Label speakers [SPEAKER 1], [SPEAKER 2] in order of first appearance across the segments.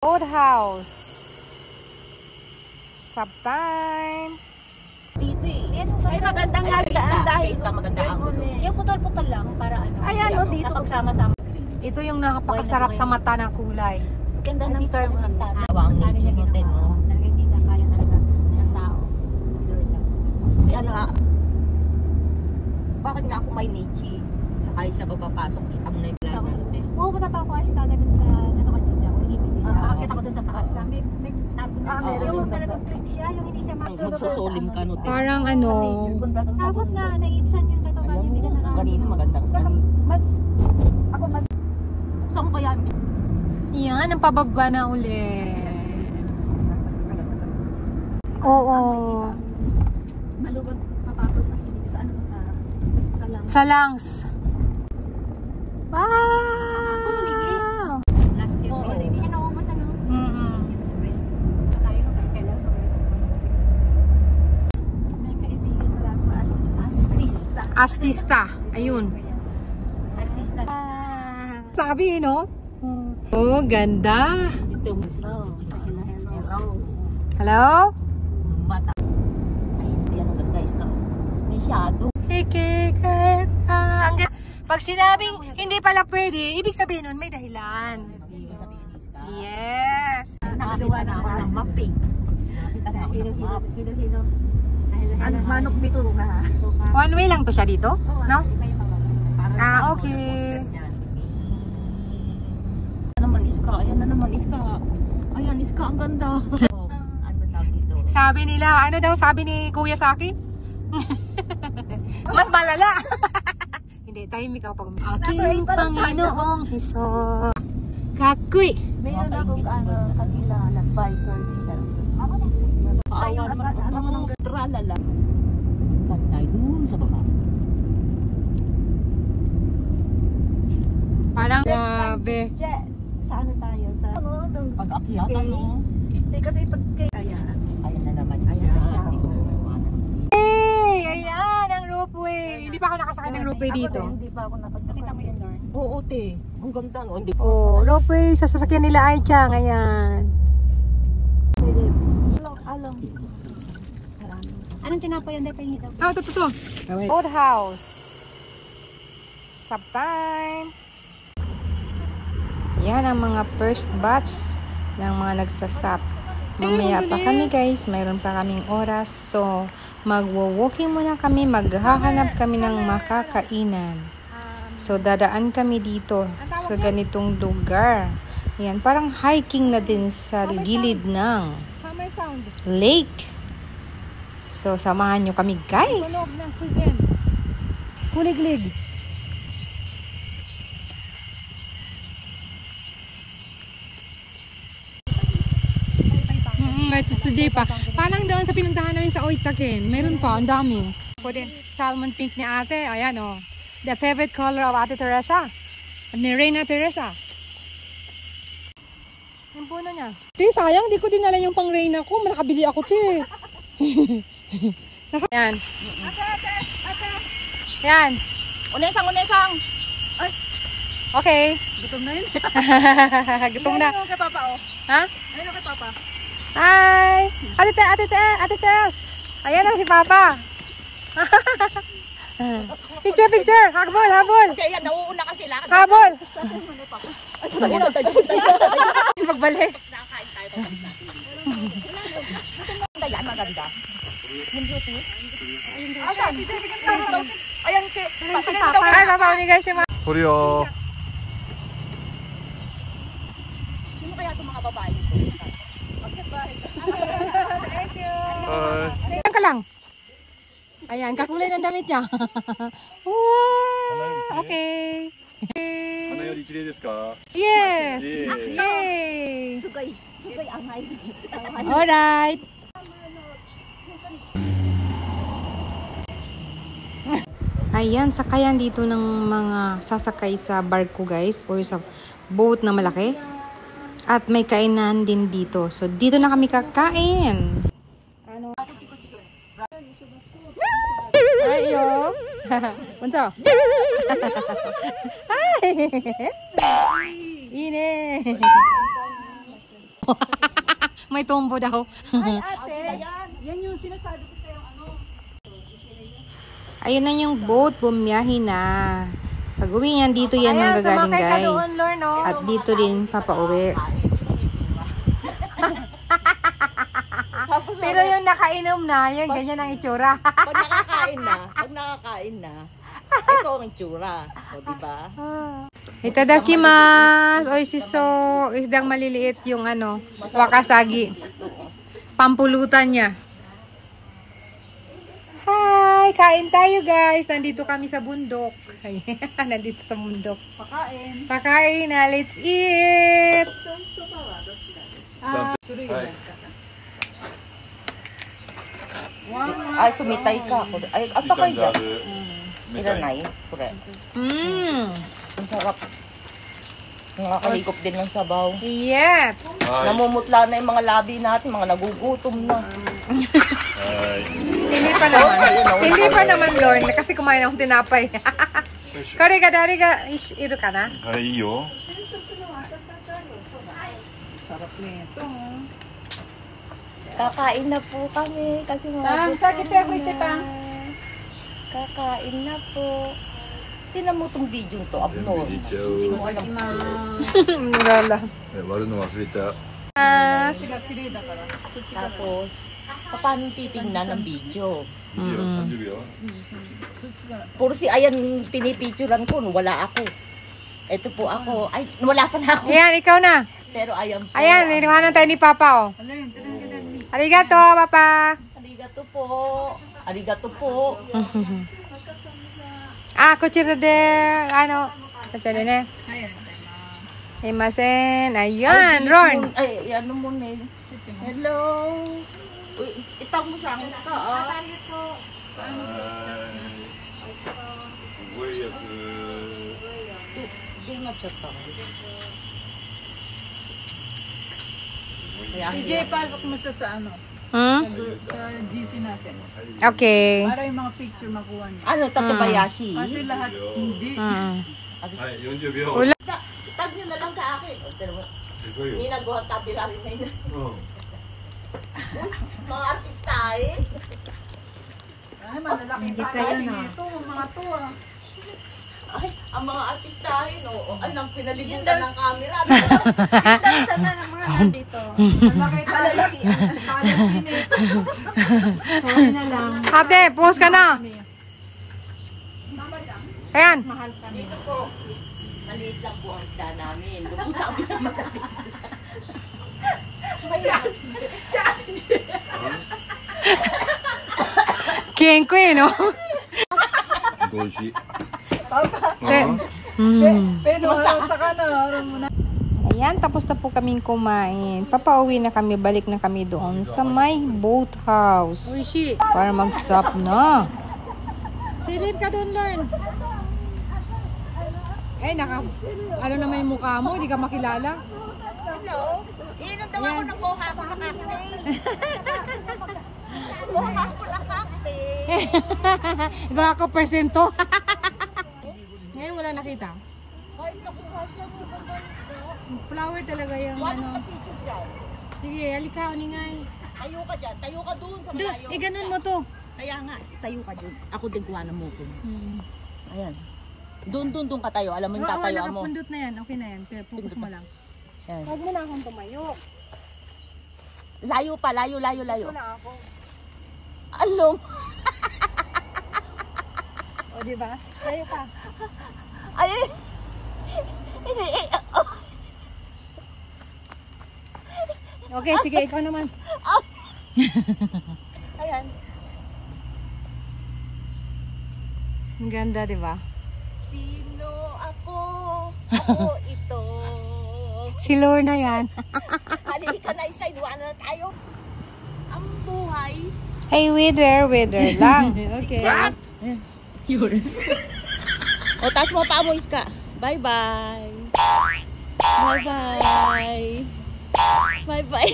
[SPEAKER 1] Old house. Subtime.
[SPEAKER 2] Dito eh. Ay, magandang haldaan dahil maganda ang yung putol-putol lang para ano. Ay, ano dito pagsama-sama.
[SPEAKER 1] Ito yung nakapakasarap sa mata na kulay.
[SPEAKER 2] Ganda ng term ng tao. Ang nature natin, no? Talaga hindi na kaya talaga ng tao. Si Lord lang. Kaya nga, bakit nga ako may nichi? Sakay siya papapasok, kita mo na yung plan natin.
[SPEAKER 3] Pumunta pa ako kasi kagad sa Natokachija o Ibigin. Akita ko dun sa taas. May taas doon. Yung talagang click siya, yung hindi siya
[SPEAKER 2] magsusulim ka, no?
[SPEAKER 1] Parang ano.
[SPEAKER 3] Tapos na naibsan yung katawan.
[SPEAKER 2] Kanina magandang. Mas, ako mas, gusto ko kaya.
[SPEAKER 1] Yan, ang pababa na uli. Oo.
[SPEAKER 3] Maluwag papasok sa hindi sa ano sa lang.
[SPEAKER 1] Sa lungs. Wow!
[SPEAKER 3] Last year, hindi siya naumasa ng spray. Tayo nung kailan. May kaibigan pala ako, artista.
[SPEAKER 1] Artista. Ayun.
[SPEAKER 3] Artista.
[SPEAKER 1] Sabi, no? Oh, ganda.
[SPEAKER 2] Ito mo.
[SPEAKER 1] Hello?
[SPEAKER 2] Mata. Ay, hindi yan ang ganda. May shadow.
[SPEAKER 1] Pag sinabing hindi pala pwede, ibig sabihin nun may dahilan. Yes.
[SPEAKER 2] Nakagawa na ako ng map eh.
[SPEAKER 3] Hilo-hilo.
[SPEAKER 2] Ano, manok bito ka.
[SPEAKER 1] One way lang to siya dito? No? Ah, okay.
[SPEAKER 2] Naman iska, ayan na naman iska. Ayan iska, ang ganda. Ano tawag dito?
[SPEAKER 1] Sabi nila, ano daw sabi ni kuya sa akin? Mas malala. Hindi, tahimik ako pag aking Panginoong Hesus. Kakoy.
[SPEAKER 3] Mayroon akong kakilala, biker dyan.
[SPEAKER 2] Ayaw naman ng tralala. Ganda dun sa baba.
[SPEAKER 1] Parang grabe.
[SPEAKER 3] Sa ano tayo? Sa
[SPEAKER 2] Pag-akyat, ano?
[SPEAKER 3] Hindi kasi pag kaya.
[SPEAKER 2] Ayan na naman siya.
[SPEAKER 1] Hey! Ayan, ang ropeway. Hindi pa ako nakasakay ng ropeway dito.
[SPEAKER 3] Hindi pa ako napasakay. Kita mo yun, Lord?
[SPEAKER 2] Oo, te. Ang ganda, no? Hindi.
[SPEAKER 1] Oh, ropeway sa sasakyan nila ay Chang. Ayan.
[SPEAKER 3] Along. Anong tinapay yun? Dahil hitaw.
[SPEAKER 1] Oh, ito. Old house. Subtime. Yan ang mga first batch ng mga nagsasap. Mamaya pa kami guys, mayroon pa kaming oras. So, magwo-walking muna kami, maghahanap kami ng makakainan. So, dadaan kami dito sa ganitong lugar. Yan, parang hiking na din sa gilid ng lake. So, samahan nyo kami guys. Kuliglig. May tutsujay pa. Parang doon sa pinuntahan namin sa Oitaken. Meron pa, ang dami. Po din, salmon pink ni ate. Ayan o. The favorite color of Ate Teresa. Ni Reyna Teresa. Yung puno niya. Te, sayang. Di ko dinala yung pang Reyna ko. Nakabili ako, te. Ayan.
[SPEAKER 2] Ate.
[SPEAKER 1] Ayan.
[SPEAKER 2] Unesang. Ay.
[SPEAKER 1] Okay.
[SPEAKER 2] Gutom na yun.
[SPEAKER 1] Gutom na.
[SPEAKER 2] Ayun kay Papa, oh.
[SPEAKER 1] Ha?
[SPEAKER 2] Ayun kay Papa.
[SPEAKER 1] Hi! Ate Ses! Ayan na si Papa! Picture! Habol!
[SPEAKER 2] Kasi ayan, nauuna kasi sila.
[SPEAKER 1] Habol! Magbalik.
[SPEAKER 2] Nakakain tayo. Ayan, maganda. Yung beauty. Ayan,
[SPEAKER 1] Ay, Papa, guys si Mama.
[SPEAKER 4] 소리요.
[SPEAKER 2] Sino kaya itong mga babae?
[SPEAKER 1] Thank you. Ayan ka lang. Ayan, kakulay ng damit niya. Wow! Okay.
[SPEAKER 4] 花より綺麗ですか?
[SPEAKER 1] Yes!
[SPEAKER 4] Yeah.
[SPEAKER 1] Yay!
[SPEAKER 3] Sugay angay.
[SPEAKER 1] Alright! Ayan, sakayan dito ng mga sasakay sa barko guys or sa boat na malaki. At may kainan din dito. So, dito na kami kakain. Ano? Ay, yo. Bunso. Ay. Ine. May tumbo daw.
[SPEAKER 3] Ate, yan yung sinasabi ko sa'yo, ano.
[SPEAKER 1] Ayun na yung boat, bumiyahe na. Pag uwi yan, dito yan manggagaling guys. At dito din papauwi. Pero yung nakainom na, yun, ganyan ang itsura.
[SPEAKER 2] Pag nakakain na, ito ang itsura. O, diba?
[SPEAKER 1] Itadakimasu! Oishiso! Isdang maliliit yung ano, wakasagi. Pampulutan niya. Hi! Kain tayo guys! Nandito kami sa bundok. Nandito sa bundok.
[SPEAKER 3] Pakain.
[SPEAKER 1] Pakain na! Let's eat!
[SPEAKER 2] はい、sumitay ka. Ay, at takay dyan. Iranay. Kure. Ang sarap. Nakakahigop din ng sabaw.
[SPEAKER 1] Yes!
[SPEAKER 2] Namumutla na yung mga labi natin, mga nagugutom na.
[SPEAKER 1] Hindi pa naman. Hindi pa naman, Lorne. Kasi kumain akong tinapay. Kare ka, dari ka. Ito ka na?
[SPEAKER 4] はい、いいよ。
[SPEAKER 1] Sarap nito.
[SPEAKER 2] Kakain na po kami kasi
[SPEAKER 3] Tang, sakit ako ito, Tang.
[SPEAKER 2] Kakain na po. Tinan mo itong video to, upload.
[SPEAKER 4] いっちゃう。
[SPEAKER 1] Lala.
[SPEAKER 4] 割るの忘れた。
[SPEAKER 2] Tapos, paano titingnan ng video?
[SPEAKER 4] 30秒。
[SPEAKER 2] Puro si Ayan pinipicturan ko, wala ako. Ito po ako. Ay, wala pa na ako.
[SPEAKER 1] Ayan, ikaw na.
[SPEAKER 2] Pero ayan po.
[SPEAKER 1] Ayan, iniwanan tayo ni Papa, oh. Arigato, Papa.
[SPEAKER 2] Arigato po. Arigato po.
[SPEAKER 1] Ah, kuchira de, ano, kuchira ne. Imasen. Ayan, Ron.
[SPEAKER 2] Ay, ano mo na eh. Hello. Uy, itag mo sa akin ka, ah.
[SPEAKER 4] すごいやつ。
[SPEAKER 2] Doon na chat ako.
[SPEAKER 3] DJ, pasok mo siya sa ano,
[SPEAKER 1] Hmm?
[SPEAKER 3] sa GC natin.
[SPEAKER 1] Okay.
[SPEAKER 3] Para yung mga picture makuha niya.
[SPEAKER 2] Ano, Tatebayashi?
[SPEAKER 3] Kasi lahat hindi.
[SPEAKER 4] はい、40秒。
[SPEAKER 1] Ula.
[SPEAKER 2] Tag nyo na lang sa akin. O, pero,
[SPEAKER 4] すごいよ。
[SPEAKER 2] hindi nagawa tabi na rin na yun.
[SPEAKER 4] うん。
[SPEAKER 2] Mga artista eh.
[SPEAKER 3] Ay, malalaking kakain nito, mga to ah.
[SPEAKER 2] Ay, ang mga artistahin, oo. Ay, nang pinalibutan ng camera. Sana ng mga nandito.
[SPEAKER 3] Malaki tayo. Talent nito. Sorry na lang.
[SPEAKER 1] Ate, post ka na. Ayan.
[SPEAKER 3] Mahal ka
[SPEAKER 2] Dito po. Maliit lang po ang isda namin. Doon sa amin naman.
[SPEAKER 3] Si Ate J.
[SPEAKER 1] Kenko eh, no?
[SPEAKER 4] 美味しい。
[SPEAKER 3] Pero sa kanan mo na.
[SPEAKER 1] Ayan, tapos na po kaming kumain. Papauwi na kami, balik na kami doon sa my boat house. Uishi. Para mag-sup na. Silip ka doon, Lorne. Eh, ano naman yung mukha mo? Hindi ka makilala.
[SPEAKER 2] Hello? Iinom daw ako ng buha ko na cocktail. Buha ko na cocktail.
[SPEAKER 1] Ikaw ako persento. Ngayon wala nakita.
[SPEAKER 2] Kahit naku, Sasha, mo ganda ng isda.
[SPEAKER 1] Flower talaga yung
[SPEAKER 2] Wala
[SPEAKER 1] ano.
[SPEAKER 2] ka picture dyan.
[SPEAKER 1] Sige, halika, uningay.
[SPEAKER 2] Tayo ka dyan. Tayo ka doon sa
[SPEAKER 1] Doon,
[SPEAKER 2] malayo.
[SPEAKER 1] ganun mo to.
[SPEAKER 2] Kaya nga, tayo ka dyan. Ako din kuha ng mukon. Ayan. Doon ka tayo. Alam mo yung
[SPEAKER 1] Oo,
[SPEAKER 2] tatayuan mo.
[SPEAKER 1] nakapundot na yan. Okay na yan. Pero focus mo lang.
[SPEAKER 2] Ayan.
[SPEAKER 3] Huwag mo na akong tumayo.
[SPEAKER 2] Layo pa, layo.
[SPEAKER 3] Ito na ako.
[SPEAKER 2] Alom.
[SPEAKER 3] O, diba? Tayo ka.
[SPEAKER 2] Ay. Hindi. Oh.
[SPEAKER 1] Okay, sige, ikaw naman.
[SPEAKER 2] Ayan.
[SPEAKER 1] Ang ganda, di ba?
[SPEAKER 2] Sino ako? Ako ito.
[SPEAKER 1] Si Lorna yan.
[SPEAKER 2] Halika na, Istay. Iwanan na tayo. Ang buhay.
[SPEAKER 1] Hey, wither lang. Okay.
[SPEAKER 2] O, taas mo pa mo, Iska. Bye-bye. Bye-bye. Bye-bye.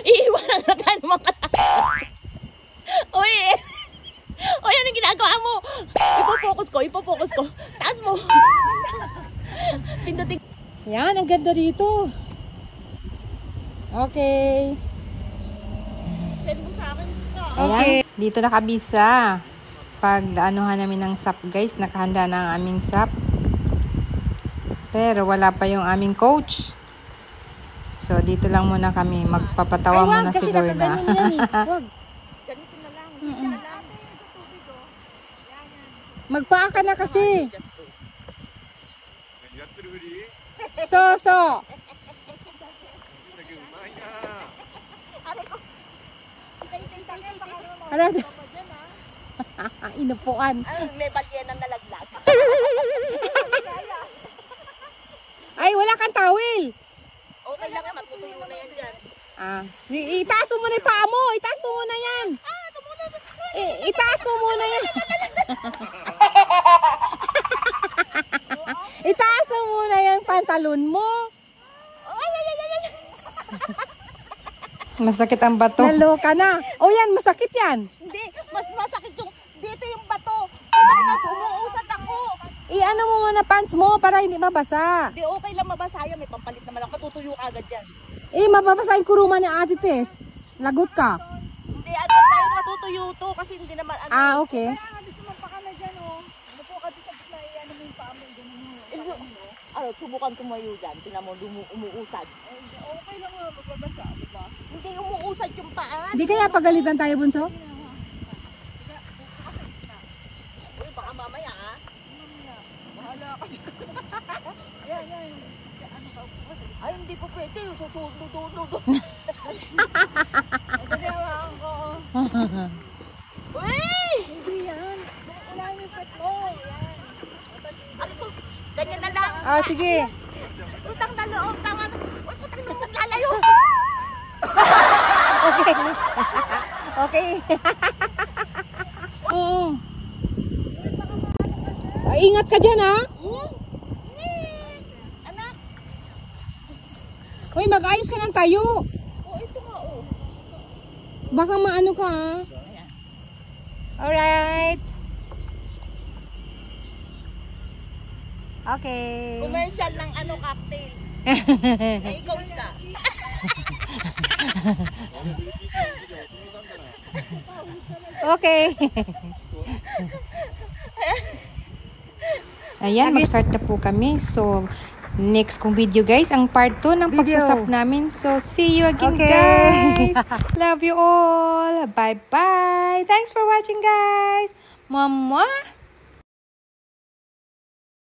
[SPEAKER 2] Iiwanan na tayo ng mga kasama. Uy! Uy, anong ginagawa mo? Ipo-focus ko. Taas mo. Pindutin.
[SPEAKER 1] Yan, ang ganda dito. Okay.
[SPEAKER 2] Send mo sa akin.
[SPEAKER 1] Okay. Dito nakabisa. Pag daanuhan namin ng SAP guys, nakahanda na ang aming SAP. Pero wala pa yung aming coach. So dito lang muna kami. Magpapatawa muna si Lorna.
[SPEAKER 3] Wag.
[SPEAKER 2] Ganito na lang. Hindi na lang.
[SPEAKER 1] Magpaa ka na kasi.
[SPEAKER 4] やってるふり
[SPEAKER 1] So.
[SPEAKER 4] だけうまいな
[SPEAKER 1] Ano? Inupuan.
[SPEAKER 2] Ay, may balyenang nalaglag.
[SPEAKER 1] Ay, wala kang towel.
[SPEAKER 2] Okay lang yan, matutuyo na yan dyan.
[SPEAKER 1] Itaas mo muna yung paa mo. Itaas mo muna yan. Itaas mo muna yan. Itaas mo muna yung pantalon mo. Masakit ang bato. Naloka na. O yan, masakit yan.
[SPEAKER 2] Hindi, mas masakit yung, dito yung bato. Bakit na umuusat ako?
[SPEAKER 1] I-ano mo muna pants mo para hindi mabasa.
[SPEAKER 2] Hindi, okay lang mabasa yan. May pampalit naman ako. Matutuyo ka agad dyan.
[SPEAKER 1] Mababasa yung kuruma ni Ate Tess. Lagot ka.
[SPEAKER 2] Hindi, ano tayo matutuyo to kasi hindi naman ano.
[SPEAKER 1] Okay.
[SPEAKER 3] Gusto mo pa ka na dyan, oh. Upo ka doon sa gitna, ano mo yung paa mo, ganun mo.
[SPEAKER 2] Ano, subukan tumayo dyan. Tinan mo, umuusad.
[SPEAKER 3] Okay lang mo, magbabasa, di ba?
[SPEAKER 2] Hindi umuusad yung paa.
[SPEAKER 1] Di kaya pagalitan tayo, Bunso?
[SPEAKER 2] Uy, baka mamaya ah.
[SPEAKER 3] Bahala ka dyan. Yan. Ano ka, upo ka sa gitna.
[SPEAKER 2] Ay, hindi po pwede. Susunod.
[SPEAKER 3] Dali, hawakan ko.
[SPEAKER 2] Uy!
[SPEAKER 3] Hindi yan. Wala yung pet mo. Yan.
[SPEAKER 2] Ano ko? Ganyan na lang.
[SPEAKER 1] Sige.
[SPEAKER 2] Utang na loob. Tama na. Uy, putang na maglalayo.
[SPEAKER 1] Okay. Okay. Oo. Ingat ka dyan, ha?
[SPEAKER 2] Anak.
[SPEAKER 1] Uy, mag-ayos ka ng tayo.
[SPEAKER 2] Oh, ito nga oh.
[SPEAKER 1] Baka maano ka, ha? Alright. Okay.
[SPEAKER 2] Commercial ng ano cocktail. May ikaw ka.
[SPEAKER 1] Okay. Ayan, mag-start na po kami. So, next kong video guys, ang part 2 ng pagsasap namin. So, see you again guys. Love you all. Bye-bye. Thanks for watching guys. Mwah!